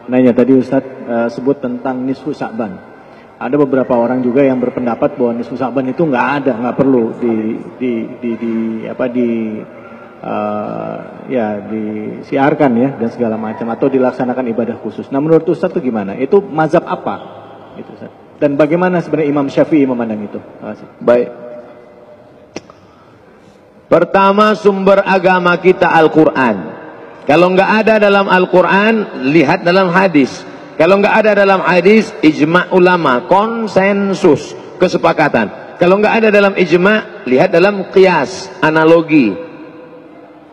nanya tadi Ustadz sebut tentang nisfu Sya'ban. Ada beberapa orang juga yang berpendapat bahwa nisfu Sya'ban itu nggak ada, nggak perlu disiarkan ya dan segala macam atau dilaksanakan ibadah khusus. Nah menurut Ustadz itu gimana? Itu mazhab apa? Gitu, Ustadz. Dan bagaimana sebenarnya Imam Syafi'i memandang itu? Baik. Pertama, sumber agama kita Al-Quran. Kalau nggak ada dalam Al-Quran, lihat dalam hadis. Kalau nggak ada dalam hadis, ijma' ulama, konsensus, kesepakatan. Kalau nggak ada dalam ijma', lihat dalam qiyas, analogi.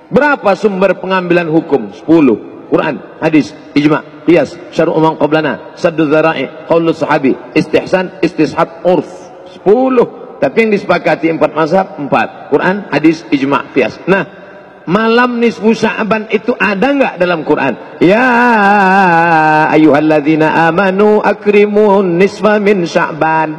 Berapa sumber pengambilan hukum? 10. Quran, hadis, ijma', qiyas, syar'u man qablana, saddu dzara'i, qaulus sahabi, istihsan, istishab, urf. 10. Tapi yang disepakati 4 mazhab, 4. Quran, hadis, ijma', qiyas. Nah, malam nisfu Sya'ban itu ada nggak dalam Quran? Ya ayyuhalladzina amanu akrimun nisfa min Sya'ban.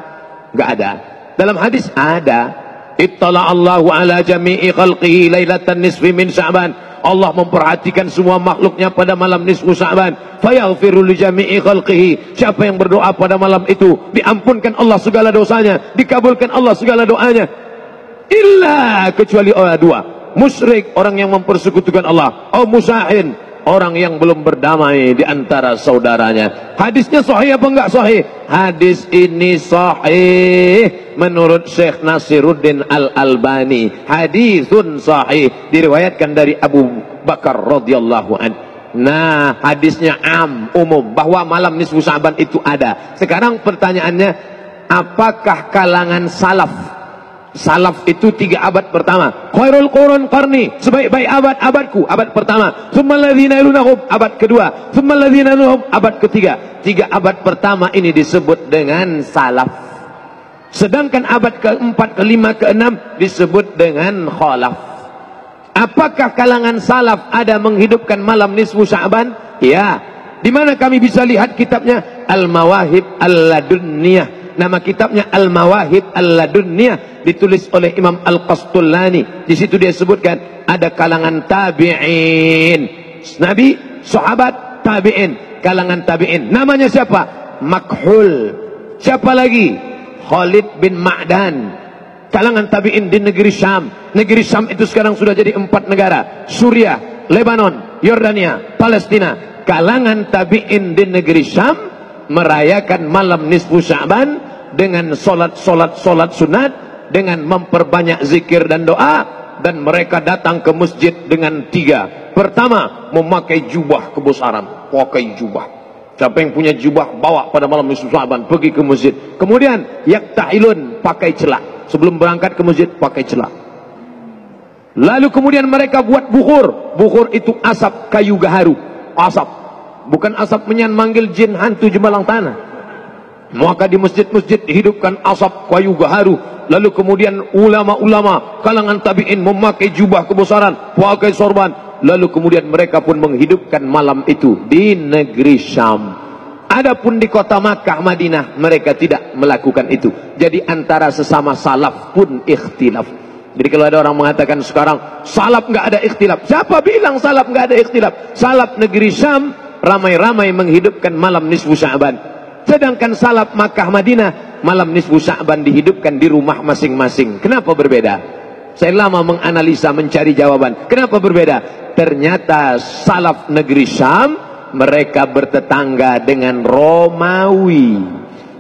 Nggak ada. Dalam hadis ada. Ittala'allahu ala jami'i khalqihi lailatan nisfi min Sya'ban. Allah memperhatikan semua makhluknya pada malam nisfu Sya'ban. Fayaghfiru li jami'i khalqihi. Siapa yang berdoa pada malam itu, diampunkan Allah segala dosanya, dikabulkan Allah segala doanya. Illa, kecuali orang dua. Musyrik, orang yang mempersekutukan Allah. Oh musahin, orang yang belum berdamai di antara saudaranya. Hadisnya sahih apa enggak sahih? Hadis ini sahih menurut Syekh Nasiruddin Al-Albani. Hadisun sahih, diriwayatkan dari Abu Bakar radhiyallahu anhu. Nah, hadisnya umum bahwa malam nisfu Sya'ban itu ada. Sekarang pertanyaannya, apakah kalangan salaf itu 3 abad pertama? Khairul qurun qarni, sebaik-baik abadku, abad pertama. Tsummal ladzina yalunahum, abad kedua. Tsummal ladzina yalunahum, abad ketiga. 3 abad pertama ini disebut dengan salaf. Sedangkan abad keempat, kelima, keenam disebut dengan khalaf. Apakah kalangan salaf ada menghidupkan malam nisfu Sya'ban? Ya. Di mana kami bisa lihat kitabnya? Al-Mawahib Al-Ladunniyah. Nama kitabnya Al-Mawahib Al-Ladunniyah, ditulis oleh Imam Al-Qastullani. Di situ dia sebutkan ada kalangan tabi'in. Nabi, sahabat, tabi'in, kalangan tabi'in. Namanya siapa? Makhul. Siapa lagi? Khalid bin Ma'dan. Kalangan tabi'in di negeri Syam. Negeri Syam itu sekarang sudah jadi 4 negara. Suriah, Lebanon, Yordania, Palestina. Kalangan tabi'in di negeri Syam merayakan malam nisfu Sya'ban dengan solat sunat, dengan memperbanyak zikir dan doa, dan mereka datang ke masjid dengan 3. Pertama, memakai jubah kebesaran, pakai jubah. Siapa yang punya jubah bawa pada malam nisfu Sya'ban, pergi ke masjid. Kemudian yaktahilun, pakai celak. Sebelum berangkat ke masjid pakai celak. Lalu kemudian mereka buat bukhur. Bukhur itu asap kayu gaharu, asap. Bukan asap menyan manggil jin hantu jemalang tanah. Maka di masjid-masjid dihidupkan asap kayu gaharu. Lalu kemudian ulama-ulama kalangan tabi'in memakai jubah kebesaran, pakai sorban. Lalu kemudian mereka pun menghidupkan malam itu di negeri Syam. Adapun di kota Makkah, Madinah, mereka tidak melakukan itu. Jadi antara sesama salaf pun ikhtilaf. Jadi kalau ada orang mengatakan sekarang salaf nggak ada ikhtilaf, siapa bilang salaf nggak ada ikhtilaf? Salaf negeri Syam ramai-ramai menghidupkan malam nisfu Sya'ban. Sedangkan salaf Makkah Madinah, malam nisfu Sya'ban dihidupkan di rumah masing-masing. Kenapa berbeda? Saya lama menganalisa, mencari jawaban. Kenapa berbeda? Ternyata salaf negeri Syam, mereka bertetangga dengan Romawi.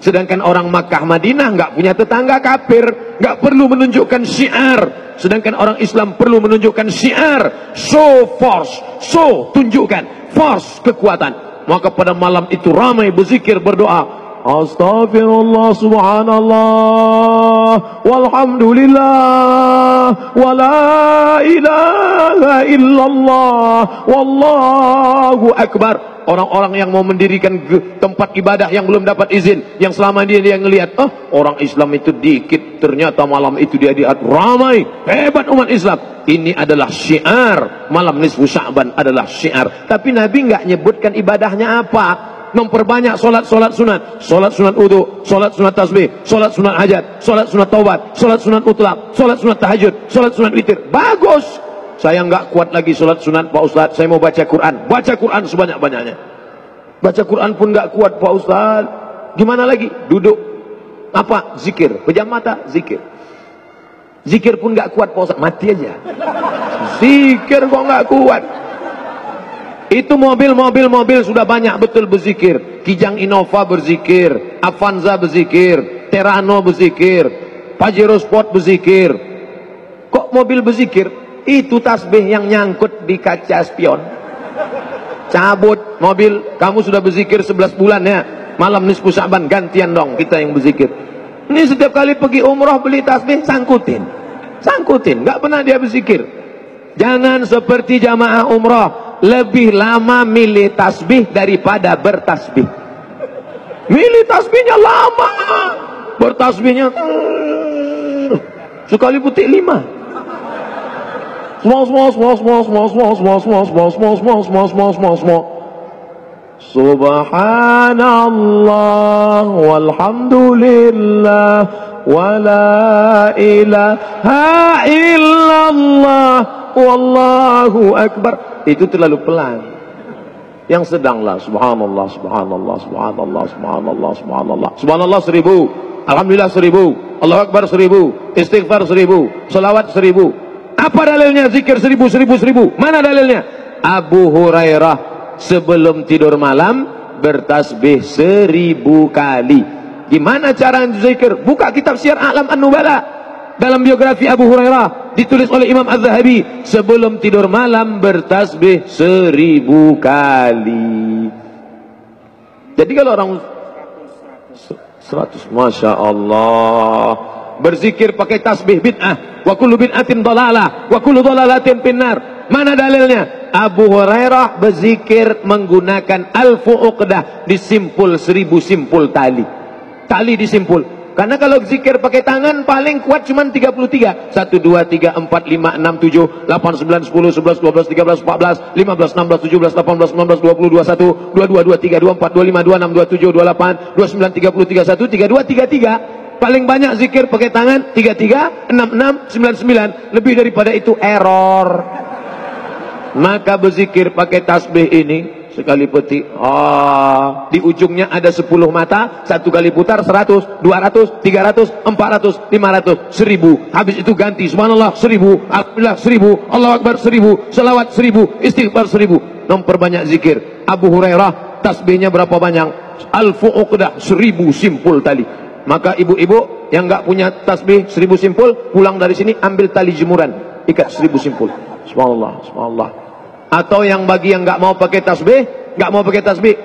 Sedangkan orang Makkah Madinah nggak punya tetangga kafir, nggak perlu menunjukkan syiar. Sedangkan orang Islam perlu menunjukkan syiar, show force, show tunjukkan force, kekuatan. Maka pada malam itu ramai berzikir, berdoa. Astaghfirullah subhanallah walhamdulillah wala ilaha illallah wallahu akbar. Orang-orang yang mau mendirikan tempat ibadah yang belum dapat izin, yang selama dia ngelihat, orang Islam itu dikit, ternyata malam itu dia lihat ramai, hebat umat Islam. Ini adalah syiar, malam nisfu Sya'ban adalah syiar. Tapi Nabi nggak nyebutkan ibadahnya apa. Memperbanyak solat sunat, solat sunat wudu, solat sunat tasbih, solat sunat hajat, solat sunat taubat, solat sunat mutlak, solat sunat tahajud, solat sunat witir. Bagus. Saya nggak kuat lagi solat sunat Pak Ustadz, saya mau baca Quran. Baca Quran sebanyak-banyaknya. Baca Quran pun nggak kuat Pak Ustaz. Gimana lagi? Duduk. Apa? Zikir. Pejam mata, zikir. Zikir pun nggak kuat Pak Ustaz. Mati aja. Zikir kok nggak kuat. Itu mobil sudah banyak betul berzikir. Kijang Innova berzikir, Avanza berzikir, Terano berzikir, Pajero Sport berzikir. Kok mobil berzikir? Itu tasbih yang nyangkut di kaca spion. Cabut mobil, kamu sudah berzikir 11 bulan ya. Malam nisfu Sya'ban gantian dong kita yang berzikir. Ini setiap kali pergi umroh beli tasbih sangkutin, nggak pernah dia berzikir. Jangan seperti jamaah umroh, lebih lama milih tasbih daripada bertasbih. Milih tasbihnya lama, bertasbihnya sekali putih 5. Subhanallah walhamdulillah wala ilaha illallah wallahu akbar. Itu terlalu pelan. Yang sedanglah subhanallah subhanallah subhanallah subhanallah subhanallah subhanallah 1000, alhamdulillah 1000, Allahu akbar 1000, istighfar 1000, selawat 1000. Apa dalilnya zikir 1000? Mana dalilnya? Abu Hurairah sebelum tidur malam bertasbih 1000 kali. Gimana cara zikir? Buka kitab Syiar A'lam An-Nubala. Dalam biografi Abu Hurairah ditulis oleh Imam Az-Zahabi, sebelum tidur malam bertasbih 1000 kali. Jadi kalau orang 100, Masya Allah, berzikir pakai tasbih bid'ah, wa kullu bid'atin dhalalah, wa kullu dhalalatin finnar. Mana dalilnya? Abu Hurairah berzikir menggunakan alfu uqdah, disimpul 1000 simpul tali disimpul. Karena kalau zikir pakai tangan paling kuat cuma 33. 1, 2, 3, 4, 5, 6, 7, 8, 9, 10, 11, 12, 13, 14, 15, 16, 17, 18, 19, 20, 21, 22, 23, 24, 25, 26, 27, 28, 29, 30, 31, 32, 33. Paling banyak zikir pakai tangan 33, 66, 99. Lebih daripada itu error. Maka berzikir pakai tasbih ini sekali petik, di ujungnya ada 10 mata, satu kali putar 100, 200, 300, 400, 500, 1000. Habis itu ganti subhanallah 1000, alhamdulillah 1000, Allahu akbar 1000, selawat 1000, istighfar 1000. Memperbanyak zikir. Abu Hurairah tasbihnya berapa banyak? Alfu uqdah, 1000 simpul tali. Maka ibu-ibu yang nggak punya tasbih 1000 simpul, pulang dari sini ambil tali jemuran, ikat 1000 simpul. Subhanallah, subhanallah. Atau yang bagi yang nggak mau pakai tasbih,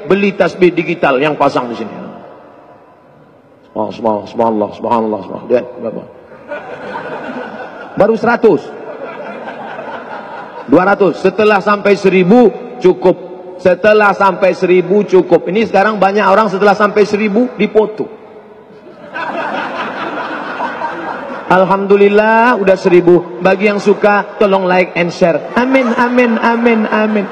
beli tasbih digital yang pasang di sini. Subhanallah, subhanallah, subhanallah, subhanallah. Lihat berapa? Baru 100, 200. Setelah sampai 1000 cukup. Setelah sampai 1000 cukup. Ini sekarang banyak orang setelah sampai 1000 dipoto. Alhamdulillah udah 1000. Bagi yang suka tolong like and share. Amin, amin, amin, amin.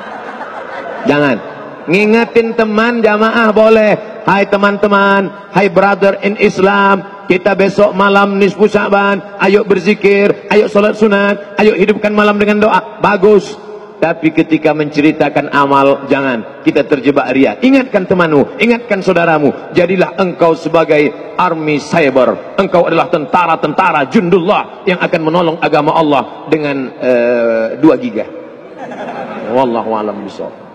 Jangan ngingetin teman jamaah boleh. Hai teman-teman, hai brother in Islam, kita besok malam nisfu Sya'ban, ayo berzikir, ayo sholat sunat, ayo hidupkan malam dengan doa. Bagus. Tapi ketika menceritakan amal, jangan kita terjebak ria. Ingatkan temanmu, ingatkan saudaramu. Jadilah engkau sebagai army cyber. Engkau adalah tentara-tentara jundullah yang akan menolong agama Allah dengan 2 giga. Wallahu a'lam bishawab.